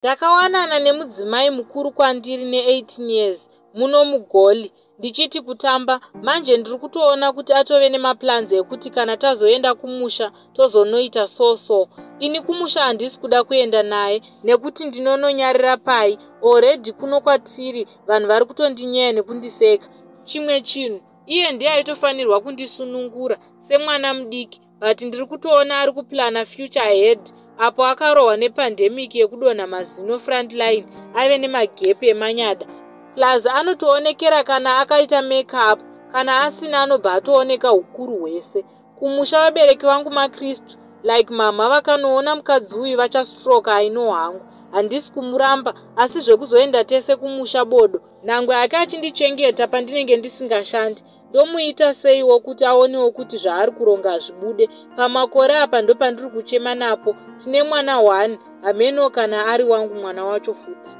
Ndakawanana nemudzimai mukuru kwandiri ne18 years muno mugoli ndichiti kutamba. Manje ndiri kutoona kuti atove nemaplans ekuti kana tazoenda kumusha tozonoita so. Ini kumusha handisi kuda kuenda naye nekuti ndinononyarira pai. Already kuno kwatiri vanhu vari kutondinyaya nekundiseka. Chimwe chinhu iye ndiye aitofanirwa kundisunungura semwana mudiki, but ndiri kutoona ari kuplana future ahead. Apo akarohwa nepandemic yekudonha mazino frontline ave nemagepi emanyada. Plus anotoonekera kana akaita makeup, kana asina anobva atooneka hukuru hwese. Kumusha vabereki vangu maKristu, like mama vakanoona mukadzi uyu vachastroke aino hangu. Handisi kumuramba, asi zvekuzoenda tese kumusha bodo. Nangwe ake achindichengeta pandinenge ndisingashandi, ndomuita seiwo kuti aonewo kuti zvaari kuronga zvibude. Pamakore apa ndo pandiri kuchema napo. Tine mwana 1, hameno kana ari wangu mwana wacho futi.